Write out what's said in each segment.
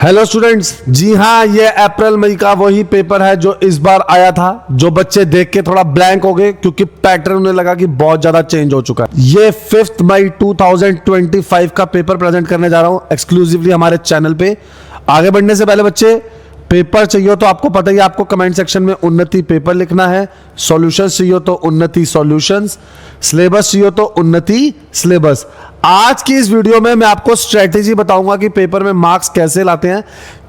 Hello students, जी हाँ, ये अप्रैल मई का वही पेपर है जो इस बार आया था। जो बच्चे देख के थोड़ा ब्लैंक हो गए क्योंकि पैटर्न उन्हें लगा कि बहुत ज्यादा चेंज हो चुका है। ये 5 मई 2025 का पेपर प्रेजेंट करने जा रहा हूं एक्सक्लूसिवली हमारे चैनल पे। आगे बढ़ने से पहले बच्चे, पेपर चाहिए तो आपको पता ही है, आपको कमेंट सेक्शन में उन्नति पेपर लिखना है। सॉल्यूशंस चाहिए तो उन्नति सॉल्यूशंस, सिलेबस चाहिए तो उन्नति सिलेबस। आज की इस वीडियो में मैं आपको स्ट्रेटेजी बताऊंगा कि पेपर में मार्क्स कैसे लाते हैं,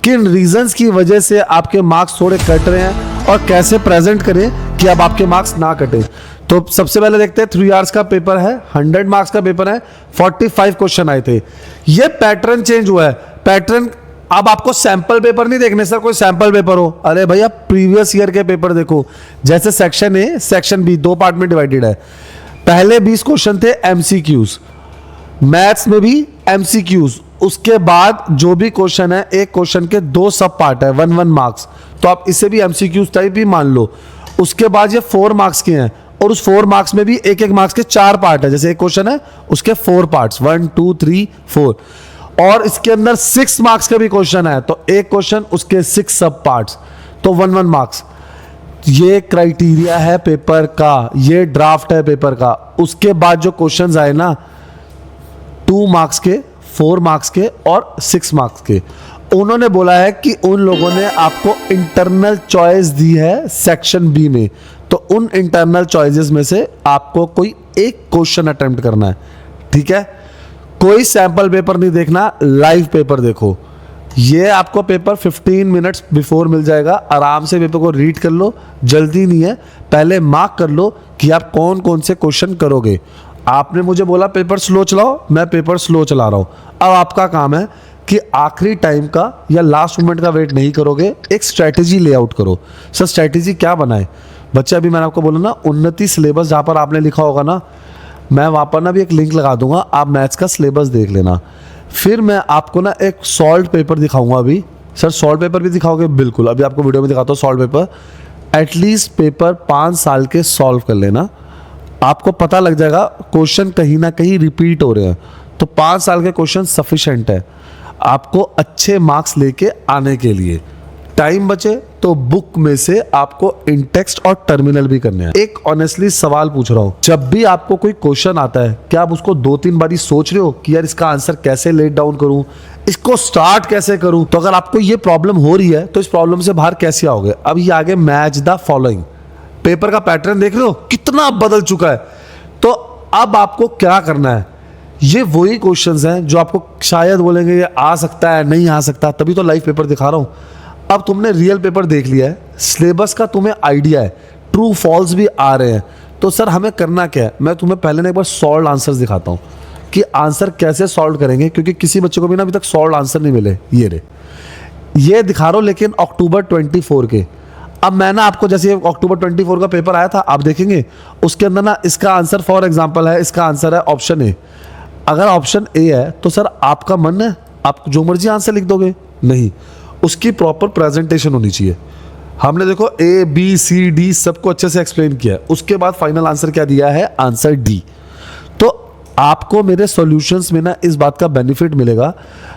किन रीजंस की वजह से आपके मार्क्स थोड़े कट रहे हैं और कैसे प्रेजेंट करें कि अब आपके मार्क्स ना कटे। तो सबसे पहले देखते हैं, 3 आवर्स का पेपर है, 100 मार्क्स का पेपर है, 45 क्वेश्चन आए थे। ये पैटर्न चेंज हुआ है। पैटर्न, अब आपको सैंपल पेपर नहीं देखने सर, कोई सैंपल पेपर हो, अरे भैया प्रीवियस ईयर के पेपर देखो। जैसे section A, section B, 2 part में डिवाइडेड है। पहले 20 क्वेश्चन थे एमसीक्यूज, मैथ्स में भी एमसीक्यूज। उसके बाद जो भी क्वेश्चन है, एक क्वेश्चन के 2 सब पार्ट है, 1 मार्क्स, तो आप इसे भी एमसीक्यूज टाइप ही मान लो। उसके बाद ये 4 मार्क्स के हैं और उस 4 मार्क्स में भी एक मार्क्स के 4 पार्ट है। जैसे एक क्वेश्चन है उसके 4 पार्ट्स, 1 2 3 4, और इसके अंदर 6 मार्क्स का भी क्वेश्चन है तो एक क्वेश्चन उसके 6 सब पार्ट्स, तो 1 मार्क्स। ये क्राइटेरिया है पेपर का, ये ड्राफ्ट है पेपर का। उसके बाद जो क्वेश्चंस आए ना, 2 मार्क्स के, 4 मार्क्स के और 6 मार्क्स के, उन्होंने बोला है कि उन लोगों ने आपको इंटरनल चॉइस दी है सेक्शन बी में, तो उन इंटरनल चॉइसेस में से आपको कोई एक क्वेश्चन अटेम्प्ट करना है। ठीक है, कोई सैंपल पेपर नहीं देखना, लाइव पेपर देखो। ये आपको पेपर 15 मिनट्स बिफोर मिल जाएगा। आराम से पेपर को रीड कर लो, जल्दी नहीं है। पहले मार्क कर लो कि आप कौन कौन से क्वेश्चन करोगे। आपने मुझे बोला पेपर स्लो चलाओ, मैं पेपर स्लो चला रहा हूँ। अब आपका काम है कि आखिरी टाइम का या लास्ट मोमेंट का वेट नहीं करोगे, एक स्ट्रैटेजी लेआउट करो। सर स्ट्रैटेजी क्या बनाए बच्चे? अभी मैंने आपको बोला ना, उन्नति सिलेबस जहाँ पर आपने लिखा होगा ना, मैं वहाँ पर ना भी एक लिंक लगा दूंगा, आप मैथ्स का सिलेबस देख लेना। फिर मैं आपको ना एक सॉल्व पेपर दिखाऊंगा अभी। सर सॉल्व पेपर भी दिखाओगे? बिल्कुल, अभी आपको वीडियो में दिखाता हूँ सॉल्व पेपर। एटलीस्ट पेपर 5 साल के सॉल्व कर लेना, आपको पता लग जाएगा क्वेश्चन कहीं ना कहीं रिपीट हो रहे हैं। तो 5 साल के क्वेश्चन सफिशेंट है आपको अच्छे मार्क्स लेके आने के लिए। टाइम बचे तो बुक में से आपको इंटेक्स्ट और टर्मिनल भी करने हैं। एक ऑनेस्टली सवाल पूछ रहा हूं, जब भी आपको कोई क्वेश्चन आता है, क्या आप उसको 2-3 बारी सोच रहे हो कि यार इसका आंसर कैसे लेट डाउन करूं, इसको स्टार्ट कैसे करूं? तो अगर आपको ये प्रॉब्लम हो रही है तो इस प्रॉब्लम से बाहर कैसे आओगे? अब ये आगे मैच द फॉलोइंग, पेपर का पैटर्न देख रहे हो कितना बदल चुका है। तो अब आपको क्या करना है, ये वही क्वेश्चंस हैं जो आपको शायद बोलेंगे ये आ सकता है, नहीं आ सकता, तभी तो लाइव पेपर दिखा रहा हूं। अब तुमने रियल पेपर देख लिया है, सिलेबस का तुम्हें आइडिया है, ट्रू फॉल्स भी आ रहे हैं, तो सर हमें करना क्या है? मैं तुम्हें पहले ना एक बार सॉल्व आंसर्स दिखाता हूं कि आंसर कैसे सॉल्व करेंगे, क्योंकि किसी बच्चे को भी ना अभी तक सॉल्व आंसर नहीं मिले। ये दिखा रहा हूं, लेकिन अक्टूबर 24 के। अब मैं ना आपको, जैसे अक्टूबर 24 का पेपर आया था, आप देखेंगे उसके अंदर ना इसका आंसर फॉर एग्जाम्पल है, इसका आंसर है ऑप्शन ए। अगर ऑप्शन ए है तो सर आपका मन है, आप जो मर्जी आंसर लिख दोगे? नहीं, उसकी प्रॉपर प्रेजेंटेशन होनी चाहिए। हमने देखो ए बी सी डी सबको अच्छे से एक्सप्लेन किया है, उसके बाद फाइनल आंसर क्या दिया है? Answer D. तो आपको मेरे सॉल्यूशंस में ना इस बात का बेनिफिट मिलेगा।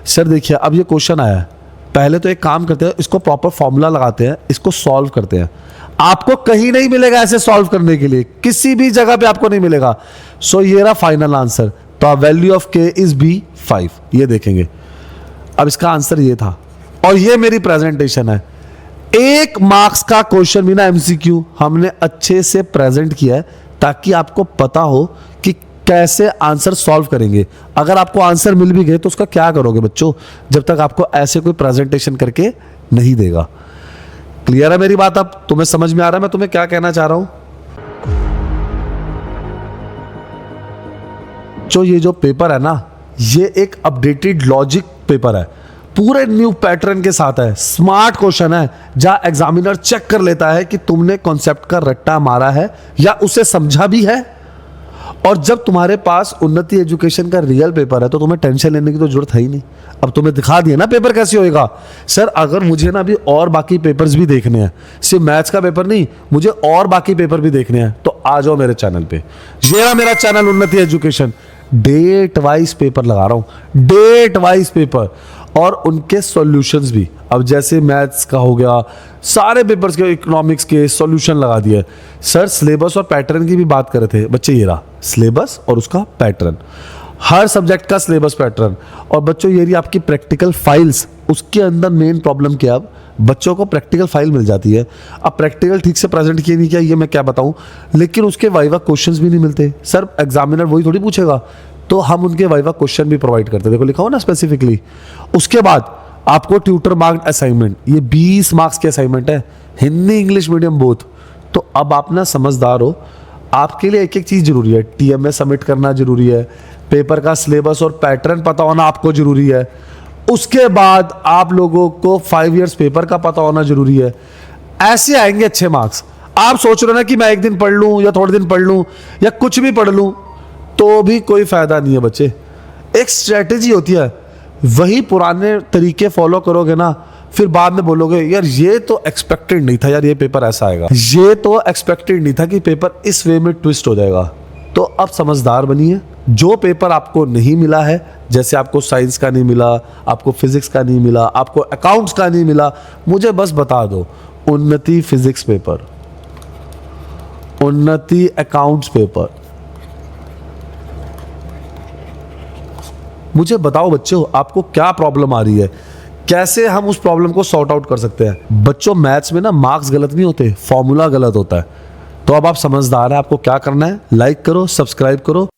सर देखिए, अब ये क्वेश्चन आया है, पहले तो एक काम करते हैं, इसको प्रॉपर फॉर्मूला लगाते हैं, इसको सॉल्व करते हैं। आपको कहीं नहीं मिलेगा ऐसे सॉल्व करने के लिए, किसी भी जगह पे आपको नहीं मिलेगा। सो ये रहा फाइनल आंसर। तो वैल्यू ऑफ के इज बी 5, ये देखेंगे। अब इसका आंसर ये था और ये मेरी प्रेजेंटेशन है। 1 मार्क्स का क्वेश्चन भी ना एमसीक्यू हमने अच्छे से प्रेजेंट किया है, ताकि आपको पता हो कि कैसे आंसर सॉल्व करेंगे। अगर आपको आंसर मिल भी गए तो उसका क्या करोगे बच्चों, जब तक आपको ऐसे कोई प्रेजेंटेशन करके नहीं देगा। क्लियर है मेरी बात? अब तुम्हें समझ में आ रहा है मैं तुम्हें क्या कहना चाह रहा हूं? ये जो पेपर है ना, ये एक अपडेटेड लॉजिक पेपर है, पूरे न्यू पैटर्न के साथ है। स्मार्ट क्वेश्चन है, जहां एग्जामिनर चेक कर लेता है कि तुमने कॉन्सेप्ट का रट्टा मारा है या उसे समझा भी है। और जब तुम्हारे पास उन्नति एजुकेशन का रियल पेपर है तो तुम्हें टेंशन लेने की तो जरूरत है ही नहीं। अब तुम्हें दिखा दिया ना पेपर कैसे होएगा। सर अगर मुझे ना अभी और बाकी पेपर्स भी देखने हैं, सिर्फ मैथ्स का पेपर नहीं, मुझे और बाकी पेपर भी देखने हैं, तो आ जाओ मेरे चैनल पे। ये रहा मेरा चैनल उन्नति एजुकेशन। डेट वाइज पेपर लगा रहा हूं, डेट वाइज पेपर। और उनके सॉल्यूशंस भी। अब जैसे मैथ्स का हो गया, सारे पेपर्स के इकोनॉमिक्स के सॉल्यूशन लगा दिए। सर सिलेबस और पैटर्न की भी बात कर रहे थे बच्चे, ये रहा सिलेबस और उसका पैटर्न, हर सब्जेक्ट का सिलेबस पैटर्न। और बच्चों ये रही आपकी प्रैक्टिकल फाइल्स, उसके अंदर मेन प्रॉब्लम क्या, अब बच्चों को प्रैक्टिकल फाइल मिल जाती है, अब प्रैक्टिकल ठीक से प्रेजेंट किए नहीं किया ये मैं क्या बताऊं, लेकिन उसके वाइवा क्वेश्चंस भी नहीं मिलते। सर एग्जामिनर वही थोड़ी पूछेगा, तो हम उनके वाइवा क्वेश्चन भी प्रोवाइड करते, देखो लिखा हो ना स्पेसिफिकली। उसके बाद आपको ट्यूटर मार्क्ड असाइनमेंट, ये 20 मार्क्स के असाइनमेंट है, हिंदी इंग्लिश मीडियम बोथ। तो अब आप ना समझदार हो, आपके लिए एक एक चीज़ जरूरी है, टीएमएस सबमिट करना जरूरी है, पेपर का सिलेबस और पैटर्न पता होना आपको जरूरी है, उसके बाद आप लोगों को 5 इयर्स पेपर का पता होना जरूरी है। ऐसे आएंगे अच्छे मार्क्स। आप सोच रहे हो ना कि मैं एक दिन पढ़ लूं या थोड़े दिन पढ़ लूं या कुछ भी पढ़ लूं, तो भी कोई फायदा नहीं है बच्चे। एक स्ट्रेटेजी होती है, वही पुराने तरीके फॉलो करोगे ना, फिर बाद में बोलोगे यार ये तो एक्सपेक्टेड नहीं था, यार ये पेपर ऐसा आएगा, ये तो एक्सपेक्टेड नहीं था कि पेपर इस वे में ट्विस्ट हो जाएगा। तो अब समझदार बनिए, जो पेपर आपको नहीं मिला है, जैसे आपको साइंस का नहीं मिला, आपको फिजिक्स का नहीं मिला, आपको अकाउंट्स का नहीं मिला, मुझे बस बता दो, उन्नति फिजिक्स पेपर, उन्नति अकाउंट्स पेपर, मुझे बताओ बच्चों आपको क्या प्रॉब्लम आ रही है, कैसे हम उस प्रॉब्लम को सॉर्ट आउट कर सकते हैं। बच्चों मैथ्स में ना मार्क्स गलत नहीं होते, फॉर्मूला गलत होता है। तो अब आप समझदार हैं, आपको क्या करना है, लाइक करो, सब्सक्राइब करो।